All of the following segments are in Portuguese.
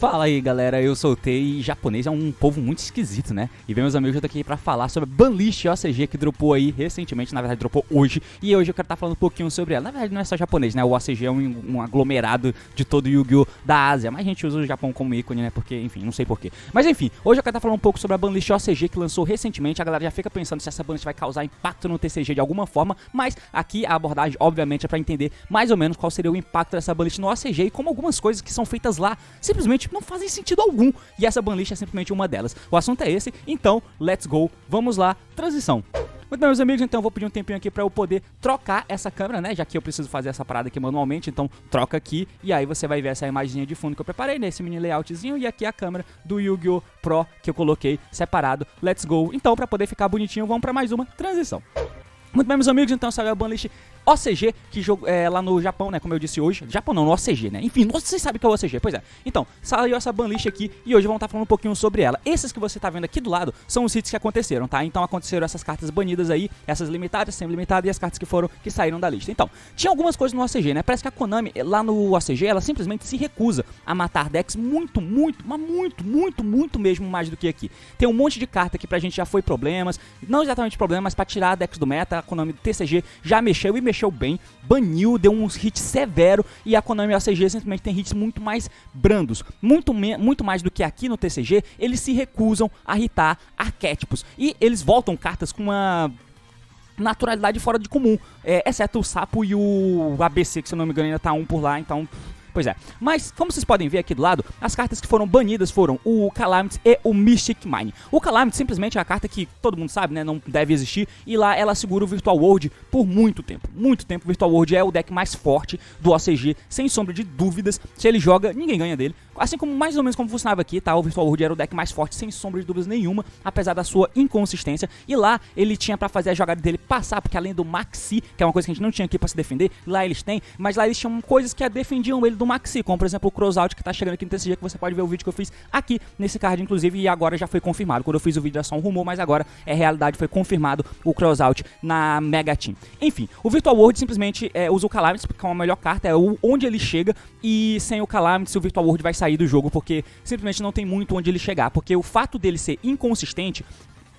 Fala aí galera, eu soltei e japonês é um povo muito esquisito, né? E vem meus amigos eu tô aqui pra falar sobre a Banlist OCG que dropou aí recentemente, na verdade dropou hoje. E hoje eu quero estar falando um pouquinho sobre ela. Na verdade não é só japonês, né? O OCG é um aglomerado de todo o Yu-Gi-Oh! Da Ásia. Mas a gente usa o Japão como ícone, né? Porque, enfim, não sei porquê. Mas enfim, hoje eu quero estar falando um pouco sobre a Banlist OCG que lançou recentemente. A galera já fica pensando se essa Banlist vai causar impacto no TCG de alguma forma. Mas aqui a abordagem, obviamente, é pra entender mais ou menos qual seria o impacto dessa Banlist no OCG e como algumas coisas que são feitas lá simplesmente não fazem sentido algum, e essa banlist é simplesmente uma delas. O assunto é esse, então, let's go, vamos lá, transição. Muito bem, meus amigos, então eu vou pedir um tempinho aqui pra eu poder trocar essa câmera, né, já que eu preciso fazer essa parada aqui manualmente, então troca aqui, e aí você vai ver essa imagenzinha de fundo que eu preparei, nesse mini layoutzinho, e aqui a câmera do Yu-Gi-Oh! Pro que eu coloquei separado, let's go. Então, pra poder ficar bonitinho, vamos pra mais uma transição. Muito bem, meus amigos, então saiu a banlist OCG, que jogo é lá no Japão, né, como eu disse hoje. Japão não, no OCG, né, enfim, vocês sabem que é o OCG, pois é. Então, saiu essa banlist aqui e hoje vamos estar falando um pouquinho sobre ela. Esses que você tá vendo aqui do lado são os hits que aconteceram, tá? Então aconteceram essas cartas banidas aí, essas limitadas, semi-limitadas e as cartas que saíram da lista. Então, tinha algumas coisas no OCG, né, parece que a Konami, lá no OCG, ela simplesmente se recusa a matar decks muito mesmo mais do que aqui. Tem um monte de carta que pra gente já foi problemas, não exatamente problemas, mas pra tirar decks do meta, a Konami do TCG já mexeu e mexeu bem, baniu, deu uns hits severos e a Konami OCG simplesmente tem hits muito mais brandos, muito mais do que aqui no TCG. Eles se recusam a hitar arquétipos e eles voltam cartas com uma naturalidade fora de comum, exceto o Sapo e o ABC, que se eu não me engano ainda tá um por lá, então... Pois é, mas como vocês podem ver aqui do lado, as cartas que foram banidas foram o Calamity e o Mystic Mine. O Calamity simplesmente é a carta que todo mundo sabe, né, não deve existir, e lá ela segura o Virtual World por muito tempo. Muito tempo. O Virtual World é o deck mais forte do OCG, sem sombra de dúvidas. Se ele joga, ninguém ganha dele. Assim como mais ou menos como funcionava aqui, tá? O Virtual World era o deck mais forte, sem sombra de dúvidas nenhuma, apesar da sua inconsistência. E lá ele tinha pra fazer a jogada dele passar, porque além do Maxi, que é uma coisa que a gente não tinha aqui pra se defender, lá eles têm, mas lá eles tinham coisas que defendiam ele do Maxi, como por exemplo o Crossout que tá chegando aqui no TCG, que você pode ver o vídeo que eu fiz aqui nesse card, inclusive, e agora já foi confirmado. Quando eu fiz o vídeo era só um rumor, mas agora é realidade, foi confirmado o Crossout na Mega Team. Enfim, o Virtual World simplesmente usa o Calamity, porque é uma melhor carta, é onde ele chega, e sem o Calamity o Virtual World vai sair do jogo, porque simplesmente não tem muito onde ele chegar, porque o fato dele ser inconsistente,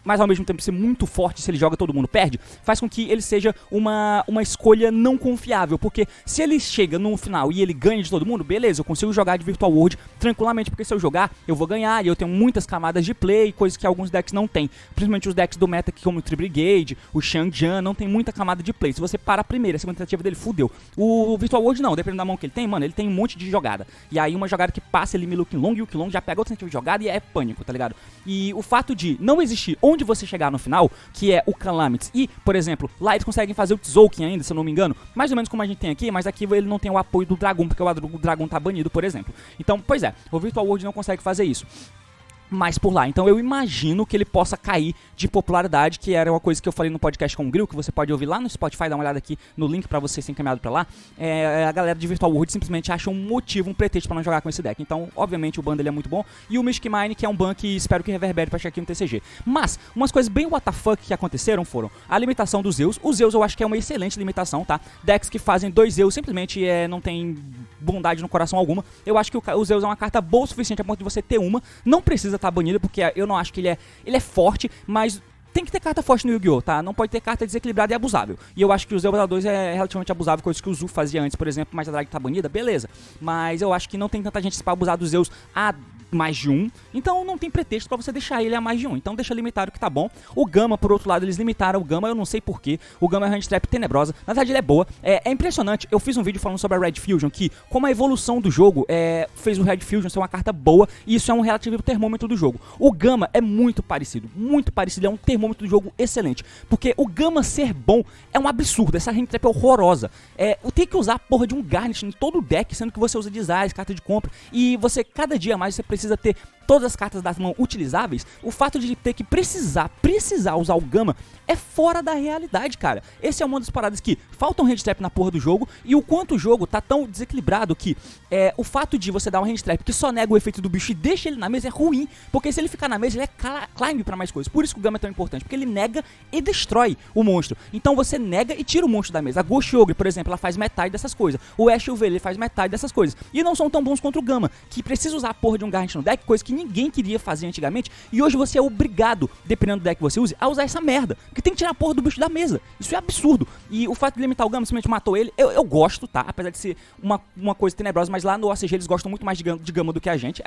mas ao mesmo tempo ser muito forte, se ele joga todo mundo perde, faz com que ele seja uma escolha não confiável, porque se ele chega no final e ele ganha de todo mundo, beleza, eu consigo jogar de Virtual World tranquilamente, porque se eu jogar, eu vou ganhar, e eu tenho muitas camadas de play, coisas que alguns decks não tem, principalmente os decks do meta, como o Tri-Brigade, o Shang-Jan, não tem muita camada de play. Se você para a primeira, a segunda tentativa dele, fudeu. O Virtual World não, dependendo da mão que ele tem, mano, ele tem um monte de jogada, e aí uma jogada que passa, elimina o Qinglong, e o Qinglong já pega outra tentativa de jogada e é pânico, tá ligado? E o fato de não existir onde você chegar no final, que é o Calamity, e, por exemplo, lá eles conseguem fazer o Tzolk'in ainda, se eu não me engano, mais ou menos como a gente tem aqui, mas aqui ele não tem o apoio do Dragon, porque o Dragon tá banido, por exemplo. Então, pois é, o Virtual World não consegue fazer isso mais por lá, então eu imagino que ele possa cair de popularidade, que era uma coisa que eu falei no podcast com o Grill, que você pode ouvir lá no Spotify, dá uma olhada aqui no link pra você ser encaminhado pra lá. A galera de Virtual World simplesmente acha um motivo, um pretexto pra não jogar com esse deck. Então, obviamente, o ban dele é muito bom, e o Mystic Mine, que é um ban que espero que reverbere pra chegar aqui no TCG. Mas, umas coisas bem WTF que aconteceram foram a limitação dos Zeus. Os Zeus eu acho que é uma excelente limitação, tá? Decks que fazem 2 Zeus simplesmente não tem bondade no coração alguma. Eu acho que o Zeus é uma carta boa o suficiente a ponto de você ter uma. Não precisa estar banida, porque eu não acho que ele é forte, mas tem que ter carta forte no Yu-Gi-Oh, tá? Não pode ter carta desequilibrada e abusável. E eu acho que o Zeus 2 é relativamente abusável, coisa que o Zu fazia antes, por exemplo, mas a Drag tá banida, beleza. Mas eu acho que não tem tanta gente pra abusar dos Zeus a mais de um, então não tem pretexto pra você deixar ele a mais de um, então deixa limitado que tá bom. O Gama, por outro lado, eles limitaram o Gama, eu não sei porquê, o Gama é uma handtrap tenebrosa, na verdade ele é boa, é impressionante, eu fiz um vídeo falando sobre a Red Fusion, que como a evolução do jogo fez o Red Fusion ser uma carta boa, e isso é um relativo termômetro do jogo. O Gama é muito parecido, é um termômetro do jogo excelente, porque o Gama ser bom é um absurdo, essa handtrap é horrorosa, tem que usar a porra de um Garnet em todo o deck, sendo que você usa Desires, carta de compra, e você, cada dia mais, você precisa ter todas as cartas da mão utilizáveis, o fato de ter que precisar usar o Gama é fora da realidade, cara. Esse é uma das paradas que falta um hand trap na porra do jogo, e o quanto o jogo tá tão desequilibrado que o fato de você dar um hand trap que só nega o efeito do bicho e deixa ele na mesa é ruim, porque se ele ficar na mesa ele é climb pra mais coisas. Por isso que o Gama é tão importante, porque ele nega e destrói o monstro. Então você nega e tira o monstro da mesa. A Ghost Ogre, por exemplo, ela faz metade dessas coisas. O Ash UV, ele faz metade dessas coisas. E não são tão bons contra o Gama, que precisa usar a porra de um Garnet no deck, coisa que ninguém queria fazer antigamente, e hoje você é obrigado, dependendo do deck que você use, a usar essa merda, porque tem que tirar a porra do bicho da mesa. Isso é absurdo. E o fato de limitar o Gama simplesmente matou ele, eu gosto, tá? Apesar de ser uma coisa tenebrosa, mas lá no OCG eles gostam muito mais de Gama do que a gente.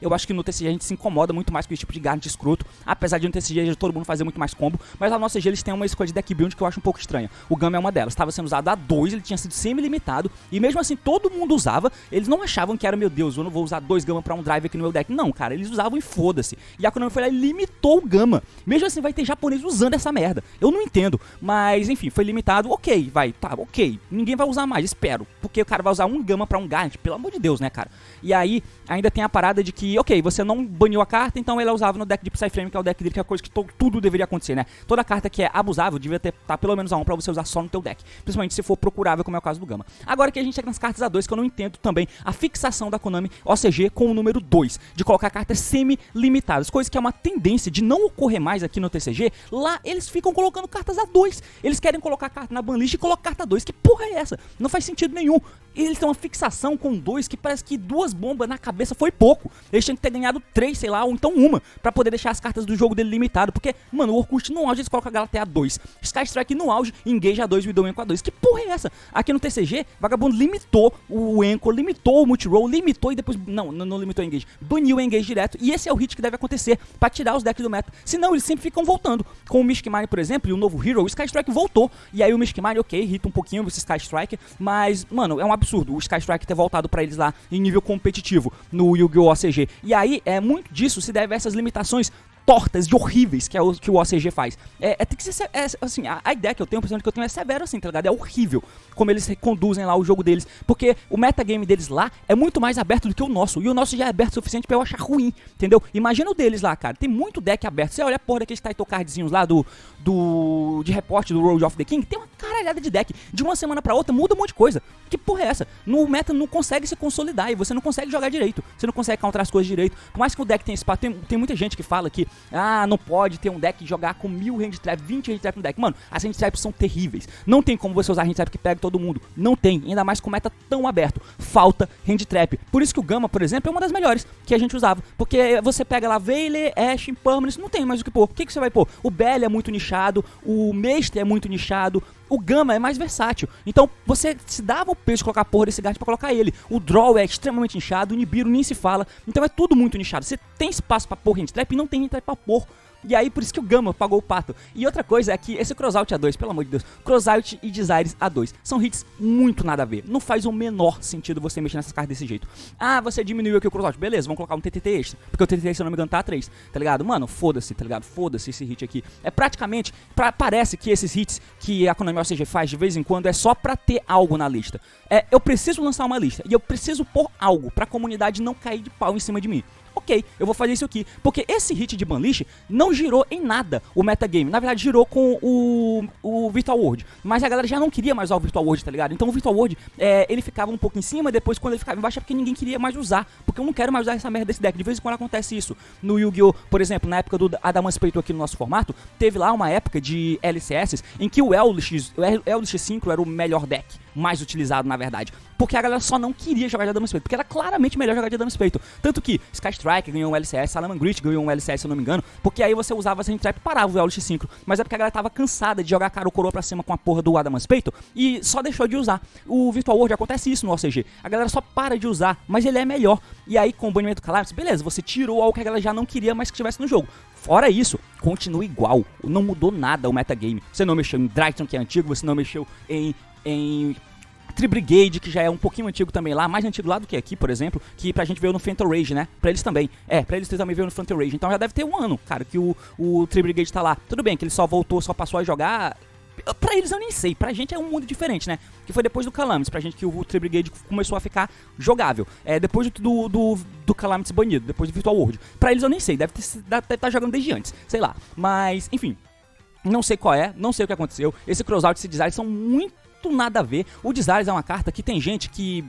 Eu acho que no TCG a gente se incomoda muito mais com esse tipo de Garnet escroto, apesar de no TCG todo mundo fazer muito mais combo, mas lá no OCG eles têm uma escolha de deck build que eu acho um pouco estranha. O Gama é uma delas, estava sendo usado a 2, ele tinha sido semi-limitado, e mesmo assim todo mundo usava. Eles não achavam que era, meu Deus, eu não vou usar 2 Gama pra um drive aqui no meu deck. Não, cara, eles usavam e foda-se. E a Konami foi lá e limitou o Gama. Mesmo assim vai ter japonês usando essa merda. Eu não entendo, mas enfim, foi limitado, ok, ok. Ninguém vai usar mais, espero, porque o cara vai usar um Gama pra um Garnet, pelo amor de Deus, né, cara? E aí, ainda tem a parada de que, ok, você não baniu a carta, então ele usava no deck de Psyframe, que é o deck dele, que é a coisa que tudo deveria acontecer, né? Toda carta que é abusável devia tá pelo menos a 1 pra você usar só no teu deck, principalmente se for procurável, como é o caso do Gama. Agora que a gente chega nas cartas A2, que eu não entendo também a fixação da Konami OCG com o número 2, de colocar cartas semi-limitadas, coisa que é uma tendência de não ocorrer mais aqui no TCG. Lá eles ficam colocando cartas A2, eles querem colocar carta na banlist e colocar carta 2, que porra é essa? Não faz sentido nenhum. Eles têm uma fixação com 2 que parece que 2 bombas na cabeça foi pouco. Eles tinham que ter ganhado 3, sei lá, ou então uma, pra poder deixar as cartas do jogo dele limitado, porque, mano, o Orkut no auge eles colocam a Galatea 2, Sky Strike no auge, Engage A2 e Widow Enco A2. Que porra é essa? Aqui no TCG, Vagabundo limitou o Enco, limitou o Multiroll, limitou e depois, não limitou o Engage, baniu o Engage direto, e esse é o hit que deve acontecer pra tirar os decks do meta. Senão eles sempre ficam voltando. Com o Mystic Mine, por exemplo, e o novo Hero, o Sky Strike voltou, e aí o Mystic Mine, ok, irrita um pouquinho esse Sky Strike, mas, mano, é um absurdo o Sky Strike ter voltado pra eles lá em nível competitivo no Yu-Gi-Oh! OCG. E aí, muito disso se deve a essas limitações tortas e horríveis que é o que o OCG faz. Tem que ser, assim, a ideia que eu tenho, o pensamento que eu tenho é severo assim, tá ligado? É horrível como eles conduzem lá o jogo deles, porque o metagame deles lá é muito mais aberto do que o nosso, e o nosso já é aberto o suficiente pra eu achar ruim, entendeu? Imagina o deles lá, cara, tem muito deck aberto. Você olha a porra daqueles title cardzinhos lá de reporte do Road of the King, tem uma caralhada de deck, de uma semana pra outra muda um monte de coisa. Que porra é essa? No meta não consegue se consolidar, e você não consegue jogar direito, você não consegue counter as coisas direito, por mais que o deck tenha espaço. Tem muita gente que fala que não pode ter um deck e jogar com 1000 hand trap, 20 hand trap no deck. Mano, as hand traps são terríveis. Não tem como você usar hand trap que pega todo mundo. Não tem, ainda mais com o meta tão aberto. Falta hand trap. Por isso que o Gama, por exemplo, é uma das melhores que a gente usava. Porque você pega lá Veiler, Ashe, Impermanence, não tem mais o que pôr. O que você vai pôr? O Bell é muito nichado, o Mestre é muito nichado, o Gama é mais versátil. Então você se dava o peso de colocar a porra desse Garnet pra colocar ele. O Draw é extremamente nichado, o Nibiru nem se fala. Então é tudo muito nichado. Você tem espaço pra pôr hand trap e não tem hand trap pra pôr. E aí, por isso que o Gama pagou o pato. E outra coisa é que esse Crossout A2, pelo amor de Deus, Crossout e Desires A2 são hits muito nada a ver. Não faz o menor sentido você mexer nessas cartas desse jeito. Você diminuiu aqui o Crossout, beleza, vamos colocar um TTT extra, porque o TTT, se eu não me engano, tá A3, tá ligado? Mano, foda-se, tá ligado? Foda-se esse hit aqui. É praticamente, parece que esses hits que a Konami OCG faz de vez em quando é só pra ter algo na lista. Eu preciso lançar uma lista, e eu preciso pôr algo pra comunidade não cair de pau em cima de mim. Ok, eu vou fazer isso aqui, porque esse hit de Banlist não girou em nada o metagame. Na verdade, girou com o Virtual World, mas a galera já não queria mais usar o Virtual World, tá ligado? Então o Virtual World, ele ficava um pouco em cima, depois quando ele ficava embaixo é porque ninguém queria mais usar, porque eu não quero mais usar essa merda desse deck. De vez em quando acontece isso. No Yu-Gi-Oh!, por exemplo, na época do Adamantium aqui no nosso formato, teve lá uma época de LCS em que o Eldritch 5 era o melhor deck, mais utilizado na verdade, porque a galera só não queria jogar de Adamantium, porque era claramente melhor jogar de Adamantium. Tanto que Sky Strike ganhou um LCS, Salamangreat ganhou um LCS, se eu não me engano, porque aí você usava essa trap e parava o Eldritch 5, mas é porque a galera tava cansada de jogar cara ou coroa pra cima com a porra do Adamantium e só deixou de usar. O Virtual World acontece isso no OCG, a galera só para de usar, mas ele é melhor. E aí com o banimento Calamity, beleza, você tirou algo que a galera já não queria mais que estivesse no jogo. Fora isso, continua igual, não mudou nada o metagame. Você não mexeu em Drytron, que é antigo, você não mexeu em Tri-Brigade, que já é um pouquinho antigo também lá, mais antigo lá do que aqui, por exemplo, que pra gente veio no Phantom Rage, né? Pra eles também. Pra eles também veio no Phantom Rage. Então já deve ter um ano, cara, que o Tri-Brigade tá lá. Tudo bem que ele só passou a jogar Pra eles eu nem sei, pra gente é um mundo diferente, né? Que foi depois do Calamities, pra gente que o Tree Brigade começou a ficar jogável. Depois do Calamities banido, depois do Virtual World. Pra eles eu nem sei, deve estar jogando desde antes, sei lá. Mas, enfim, não sei qual é, não sei o que aconteceu. Esse crossout e esse design são muito nada a ver. O Desires é uma carta que tem gente que,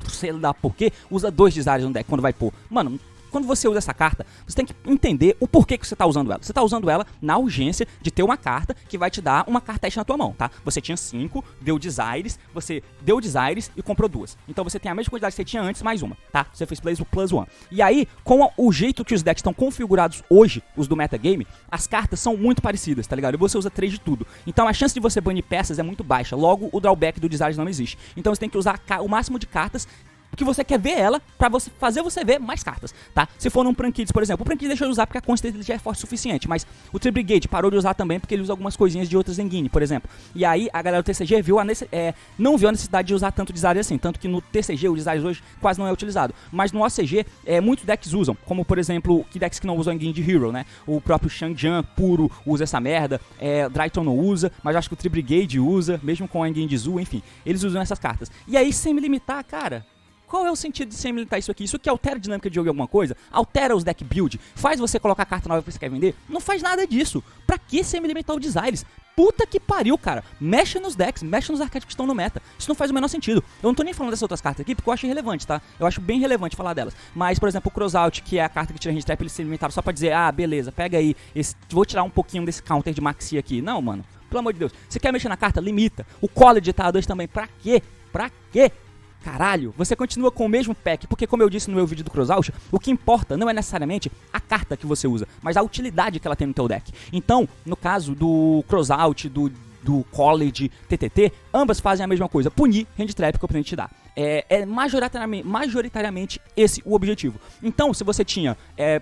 sei lá por quê, usa 2 Desires no deck quando vai pôr. Mano, quando você usa essa carta, você tem que entender o porquê que você tá usando ela. Você tá usando ela na urgência de ter uma carta que vai te dar uma carta extra na tua mão, tá? Você tinha 5, deu Desires, você deu Desires e comprou 2. Então você tem a mesma quantidade que você tinha antes, mais uma, tá? Você fez plus 1. E aí, com o jeito que os decks estão configurados hoje, os do metagame, as cartas são muito parecidas, tá ligado? E você usa 3 de tudo. Então a chance de você banir peças é muito baixa. Logo, o drawback do Desires não existe. Então você tem que usar o máximo de cartas que você quer ver ela, pra fazer você ver mais cartas, tá? Se for num Prankids, por exemplo, o Prankids deixou de usar porque a constante dele já é forte o suficiente, mas o Tree Brigade parou de usar também porque ele usa algumas coisinhas de outras Engine, por exemplo. E aí a galera do TCG não viu a necessidade de usar tanto Desires assim, tanto que no TCG o Desires hoje quase não é utilizado, mas no OCG muitos decks usam, como por exemplo, que decks que não usam Engine de Hero, né? O próprio Shang-Jan puro usa essa merda, Drytron não usa, mas eu acho que o Tree Brigade usa, mesmo com a Engine de Zu, enfim, eles usam essas cartas. E aí, sem me limitar, cara, qual é o sentido de sem militar isso aqui? Isso aqui altera a dinâmica de jogo em alguma coisa? Altera os deck build? Faz você colocar a carta nova que você quer vender? Não faz nada disso. Pra que sem limitar o Desires? Puta que pariu, cara. Mexe nos decks, mexe nos arquétipos que estão no meta. Isso não faz o menor sentido. Eu não tô nem falando dessas outras cartas aqui porque eu acho irrelevante, tá? Eu acho bem relevante falar delas. Mas, por exemplo, o Crossout, que é a carta que tira Hand Trap, eles se limitaram só pra dizer, beleza, pega aí, vou tirar um pouquinho desse counter de Maxi aqui. Não, mano. Pelo amor de Deus. Você quer mexer na carta? Limita. O College tá a 2 também. Pra quê? Pra quê? Caralho, você continua com o mesmo pack, porque como eu disse no meu vídeo do Crossout, o que importa não é necessariamente a carta que você usa, mas a utilidade que ela tem no teu deck. Então, no caso do Crossout, do College, TTT, ambas fazem a mesma coisa, punir Hand Trap que o oponente te dá. Majoritariamente esse o objetivo. Então, se você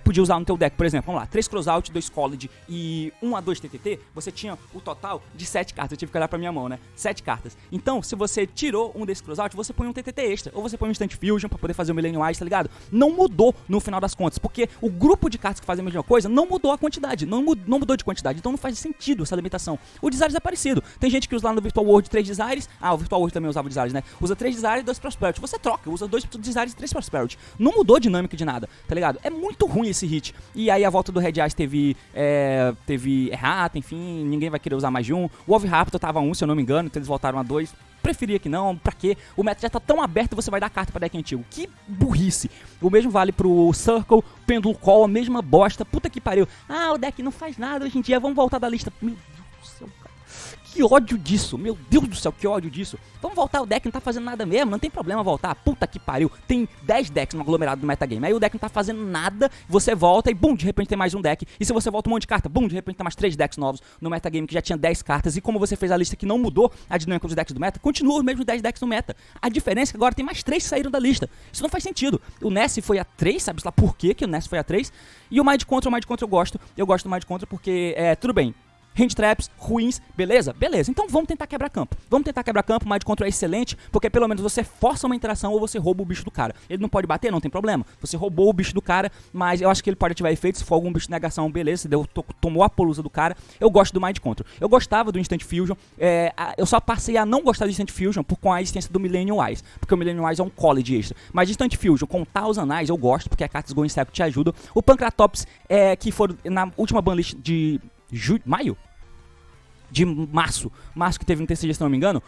podia usar no teu deck, por exemplo, vamos lá, 3 Crossout, 2 College e 1 a 2 TTT, você tinha o total de 7 cartas. Eu tive que olhar pra minha mão, né? 7 cartas. Então, se você tirou um desses Crossout, você põe um TTT extra, ou você põe um Instant Fusion pra poder fazer o Millennium Ice, tá ligado? Não mudou no final das contas, porque o grupo de cartas que fazem a mesma coisa não mudou a quantidade, não mudou de quantidade, então não faz sentido essa limitação. O Desires é parecido. Tem gente que usa lá no Virtual World 3 Desires, o Virtual World também usava Desires, né? Usa 3 Desires e 2 Prosperity. Você troca, usa 2 Desires e 3 Prosperity. Não mudou a dinâmica de nada, tá ligado? É muito ruim esse hit. E aí a volta do Red Eyes teve errata, enfim, ninguém vai querer usar mais de um. O Wolveraptor tava 1, se eu não me engano, então eles voltaram a 2. Preferia que não, pra quê? O meta já tá tão aberto, você vai dar carta pra deck antigo. Que burrice. O mesmo vale pro Circle, Pendulum Call, a mesma bosta. Puta que pariu. O deck não faz nada hoje em dia, vamos voltar da lista. Meu Deus do céu, cara. Que ódio disso, meu Deus do céu, que ódio disso. Vamos voltar, o deck não tá fazendo nada mesmo, não tem problema voltar. Puta que pariu, tem 10 decks no aglomerado do metagame. Aí o deck não tá fazendo nada, você volta e bum, de repente tem mais um deck. E se você volta um monte de carta, bum, de repente tem mais 3 decks novos no metagame que já tinha 10 cartas. E como você fez a lista que não mudou a dinâmica dos decks do meta, continua os mesmos 10 decks no meta. A diferença é que agora tem mais 3 que saíram da lista. Isso não faz sentido. O Ness foi a 3, sabe lá por quê que o Ness foi a 3? E o Mind Control eu gosto. Eu gosto do Mind Control porque, tudo bem. Hand traps ruins, beleza? Beleza, então vamos tentar quebrar campo. O Mind Control é excelente, porque pelo menos você força uma interação ou você rouba o bicho do cara. Ele não pode bater, não tem problema. Você roubou o bicho do cara, mas eu acho que ele pode ativar efeitos. Se for algum bicho de negação, beleza, tomou a polusa do cara. Eu gosto do Mind Control. Eu gostava do Instant Fusion, eu só passei a não gostar do Instant Fusion com a existência do Millennium Eyes, porque o Millennium Eyes é um college extra. Mas Instant Fusion com Thousand Eyes eu gosto, porque a cartas Going Circle te ajudam. O Pancratops, que foram na última banlist de março que teve no TCG, se não me engano,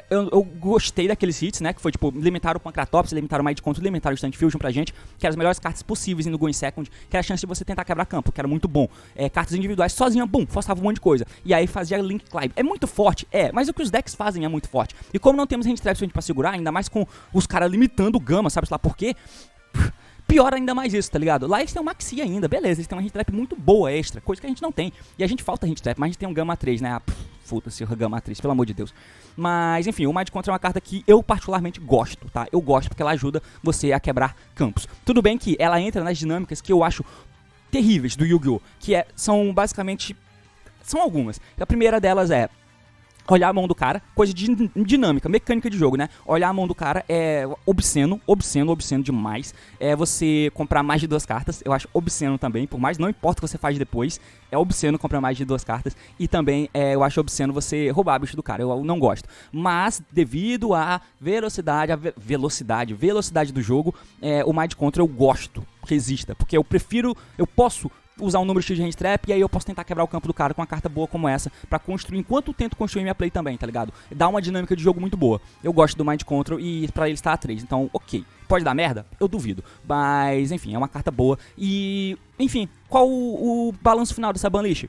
eu gostei daqueles hits, né, que foi tipo, limitaram o Pancratops, limitaram o Mind Control, limitaram o Instant Fusion pra gente, que eram as melhores cartas possíveis no Going Second, que era a chance de você tentar quebrar campo, que era muito bom. Cartas individuais sozinha, bum, forçava um monte de coisa, e aí fazia Link Climb. É muito forte, mas o que os decks fazem é muito forte, e como não temos Hand Traps pra segurar, ainda mais com os caras limitando o Gama, sabe lá por quê? Pior ainda mais isso, tá ligado? Lá eles têm um Maxi ainda, beleza, eles têm uma Hand Trap muito boa, extra, coisa que a gente não tem. E a gente falta Hand Trap, mas a gente tem um Gama 3, né? Foda-se, o Gama 3, pelo amor de Deus. Mas, enfim, o Mind Control é uma carta que eu particularmente gosto, tá? Eu gosto porque ela ajuda você a quebrar campos. Tudo bem que ela entra nas dinâmicas que eu acho terríveis do Yu-Gi-Oh! Que são basicamente... São algumas. A primeira delas é... olhar a mão do cara, coisa de dinâmica, mecânica de jogo, né? Olhar a mão do cara é obsceno demais. É você comprar mais de 2 cartas, eu acho obsceno também, por mais, não importa o que você faz depois, é obsceno comprar mais de 2 cartas. E também eu acho obsceno você roubar a bicho do cara, eu não gosto. Mas devido à velocidade, velocidade do jogo, o Mind Control eu gosto que exista, porque eu posso usar um número X de hand trap e aí eu posso tentar quebrar o campo do cara com uma carta boa como essa pra construir, enquanto eu tento construir minha play também, tá ligado? Dá uma dinâmica de jogo muito boa. Eu gosto do Mind Control e pra ele está a 3, então ok. Pode dar merda? Eu duvido. Mas, enfim, é uma carta boa. E, enfim, qual o balanço final dessa banlist?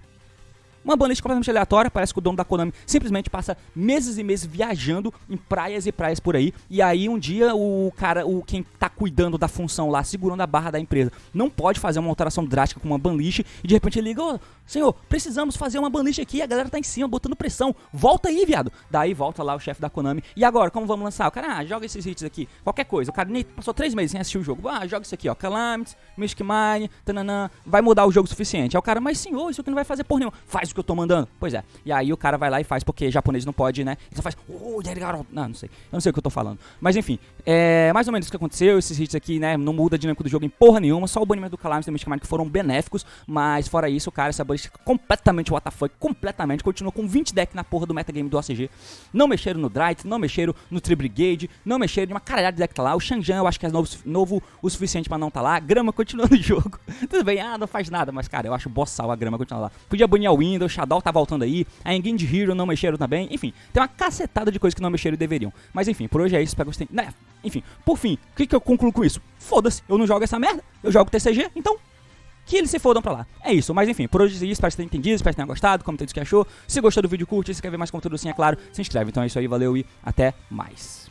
Uma banlist completamente aleatória, parece que o dono da Konami simplesmente passa meses e meses viajando em praias e praias por aí, e aí um dia quem tá cuidando da função lá, segurando a barra da empresa, não pode fazer uma alteração drástica com uma banlist, e de repente ele liga, ô, senhor, precisamos fazer uma banlist aqui, a galera tá em cima, botando pressão, volta aí, viado. Daí volta lá o chefe da Konami, e agora, como vamos lançar? O cara, joga esses hits aqui, qualquer coisa, o cara nem passou 3 meses sem assistir o jogo, joga isso aqui, ó, Calamity, Mystic Mine, tananã, vai mudar o jogo o suficiente. Aí o cara, mas senhor, isso aqui não vai fazer porra nenhuma, faz o que eu tô mandando. Pois é. E aí o cara vai lá e faz, porque japonês não pode, né? Ele só faz, não sei. Eu não sei o que eu tô falando. Mas enfim, mais ou menos isso que aconteceu. Esses hits aqui, né, não muda a dinâmica do jogo em porra nenhuma. Só o banimento do Calamity e do Mystic Mine que foram benéficos. Mas fora isso, o cara, essa balística completamente WTF, completamente. Continuou com 20 decks na porra do metagame do OCG. Não mexeram no Dright, não mexeram no Tri-Brigade, não mexeram em uma caralhada de deck tá lá. O Shang eu acho que é novo o suficiente pra não tá lá. A grama continua no jogo. Tudo bem, não faz nada, mas cara, eu acho boçal a grama continuar lá. Podia banir o Windows, Shadow tá voltando aí, a Engage Hero não mexeram também, enfim, tem uma cacetada de coisas que não mexeram e deveriam. Mas enfim, por hoje é isso, espero que vocês tenham... Né? Enfim, por fim, o que eu concluo com isso? Foda-se, eu não jogo essa merda, eu jogo TCG, então que eles se fodam pra lá. É isso, mas enfim, por hoje é isso, espero que vocês tenham entendido, espero que tenham gostado, comenta o que achou. Se gostou do vídeo, curte, se quer ver mais conteúdo assim, é claro, se inscreve. Então é isso aí, valeu e até mais.